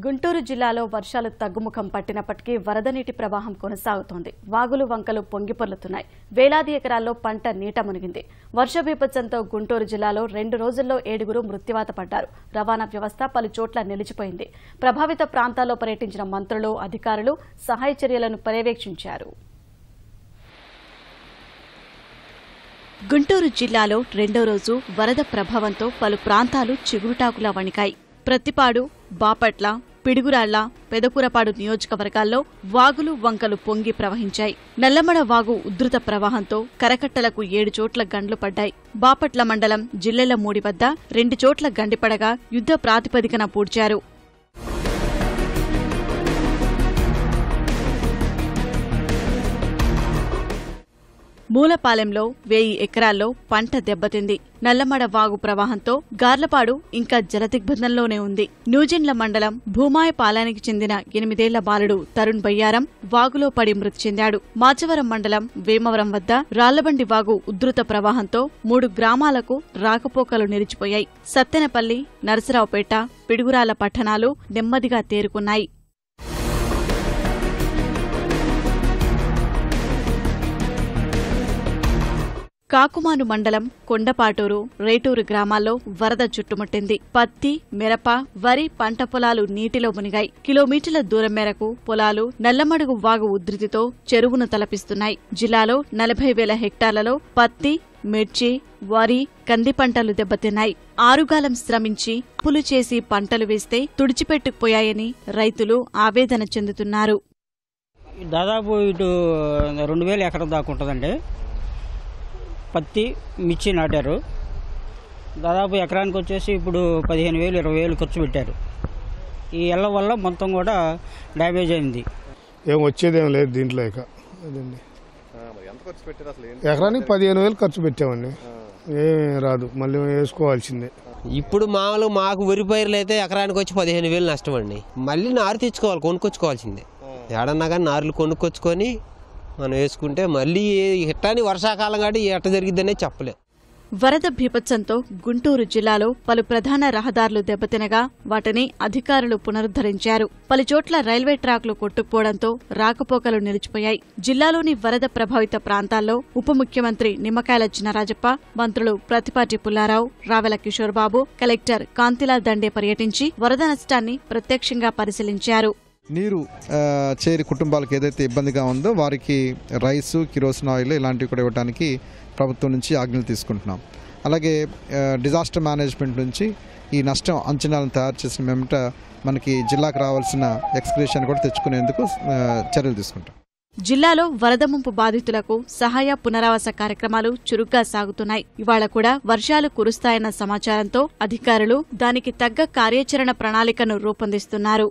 గుంటూరు జిల్లాలో వర్షాలు తగ్గుముఖం పట్టినప్పటికీ వరద నీటి ప్రవాహం కొనసాగుతోంది. వాగులు వంకలు పొంగిపొర్లుతున్నాయి. వేలాది ఎకరాల్లో పంట నీట మునిగింది. వర్ష బీభత్సంతో గుంటూరు జిల్లాలో 2 రోజుల్లో 7 మృత్యువాత పడ్డారు. రవాణా వ్యవస్థ పలు చోట్ల నిలిచిపోయింది. ప్రభావిత ప్రాంతాల్లో పర్యటించిన మంత్రులు, అధికారులు సహాయ చర్యలను పర్యవేక్షించారు. గుంటూరు జిల్లాలో 2వ రోజు వరద ప్రభావంతో పలు ప్రాంతాలు చిగురుటాకులా వణికాయి. ప్రత్తిపాడు, బాపట్ల, పిడుగురాళ్ల, పెదకూరపాడు నియోజకవర్గాల్లో వాగులు వంకలు పొంగి ప్రవహించాయి. నల్లమడ వాగు ఉధృత ప్రవాహంతో కరకట్టలకు 7 చోట్ల గండ్లు పడ్డాయి. బాపట్ల మండలం జిల్లెలమూడి వద్ద 2 చోట్ల గండిపడగా యుద్ధ ప్రాతిపదికన పూడ్చారు. మూలపాలెంలో 1000 ఎకరాల్లో పంట దెబ్బతింది. నల్లమడ వాగు ప్రవాహంతో గార్లపాడు ఇంకా జలదిగ్బంధంలోనే ఉంది. న్యూజిండ్ల మండలం భూమాయపాలెనికి చెందిన 8 ఏళ్ల బాలుడు తరుణ్ బయ్యారం వాగులో పడి మృతి చెందాడు. మాచవరం మండలం వేమవరం వద్ద రాళ్లబండి వాగు ఉధృత ప్రవాహంతో 3 గ్రామాలకు రాకపోకలు నిలిచిపోయాయి. సత్తెనపల్లి, నరసరావుపేట, పిడుగురాల పట్టణాలు నెమ్మదిగా తేరుకున్నాయి. కాకుమాను మండలం కొండపాటూరు, రేటూరు గ్రామాల్లో వరద చుట్టుముట్టింది. పత్తి, మిరప, వరి పంట పొలాలు నీటిలో మునిగాయి. కిలోమీటర్ల దూరం మేరకు పొలాలు నల్లమడుగు వాగు ఉధృతితో చెరువును తలపిస్తున్నాయి. జిల్లాలో 40,000 హెక్టార్లలో పత్తి, మిర్చి, వరి, కంది పంటలు దెబ్బతిన్నాయి. ఆరుగాలం శ్రమించి అప్పులు చేసి పంటలు వేస్తే తుడిచిపెట్టుకుపోయాయని రైతులు ఆవేదన చెందుతున్నారు. దాదాపు ఇటు 2000 ఎకరం దాకా ఉంటుందండి. పత్తి, మిర్చి నాటారు. దాదాపు ఎకరానికి వచ్చేసి ఇప్పుడు 15,000, 20,000 ఖర్చు పెట్టారు. ఈ ఎల్ల వల్ల మొత్తం కూడా డ్యామేజ్ అయింది. ఏం వచ్చేదేం లేదు దీంట్లో. ఎకరానికి 15,000 ఖర్చు పెట్టామండి. ఏమీ రాదు, మళ్ళీ వేసుకోవాల్సిందే. ఇప్పుడు మాకు వరి పైర్లు అయితే ఎకరానికి వచ్చి 15,000 నష్టం అండి. మళ్ళీ నారు తెచ్చుకోవాలి, కొనుక్కొచ్చుకోవాల్సిందే. ఏడన్నా కానీ నారులు కొనుక్కొచ్చుకొని మనం వేసుకుంటే మళ్ళీ ఎట్టాని వర్షాకాలం కాదు ఎట్ట జరిగిద్దనే చెప్పలేదు. వరద బీభత్సంతో గుంటూరు జిల్లాలో పలు ప్రధాన రహదారులు దెబ్బతినగా వాటిని అధికారులు పునరుద్ధరించారు. పలుచోట్ల రైల్వే ట్రాక్లు కొట్టుకుపోవడంతో రాకపోకలు నిలిచిపోయాయి. జిల్లాలోని వరద ప్రభావిత ప్రాంతాల్లో ఉప ముఖ్యమంత్రి నిమ్మకాయల చినరాజప్ప, మంత్రులు ప్రత్తిపాటి పుల్లారావు, రావెల కిషోర్బాబు, కలెక్టర్ కాంతిలాల్ దండే పర్యటించి వరద నష్టాన్ని ప్రత్యక్షంగా పరిశీలించారు. నీరు చేరి కుటుంబాలకు ఏదైతే ఇబ్బందిగా ఉందో వారికి రైసు, కిరోసిన్ ఆయిల్ ఇలాంటివి కూడా ఇవ్వడానికి ప్రభుత్వం నుంచి ఆజ్ఞలు తీసుకుంటున్నాం. అలాగే డిజాస్టర్ మేనేజ్మెంట్ నుంచి ఈ నష్టం అంచనాలను తయారు చేసిన మేమట మనకి జిల్లాకు రావాల్సిన ఎక్స్క్రేషన్ కూడా తెచ్చుకునేందుకు చర్యలు తీసుకుంటాం. జిల్లాలో వరద ముంపు బాధితులకు సహాయ పునరావాస కార్యక్రమాలు చురుగ్గా సాగుతున్నాయి. ఇవాళ కూడా వర్షాలు కురుస్తాయన్న సమాచారంతో అధికారులు దానికి తగ్గ కార్యాచరణ ప్రణాళికను రూపొందిస్తున్నారు.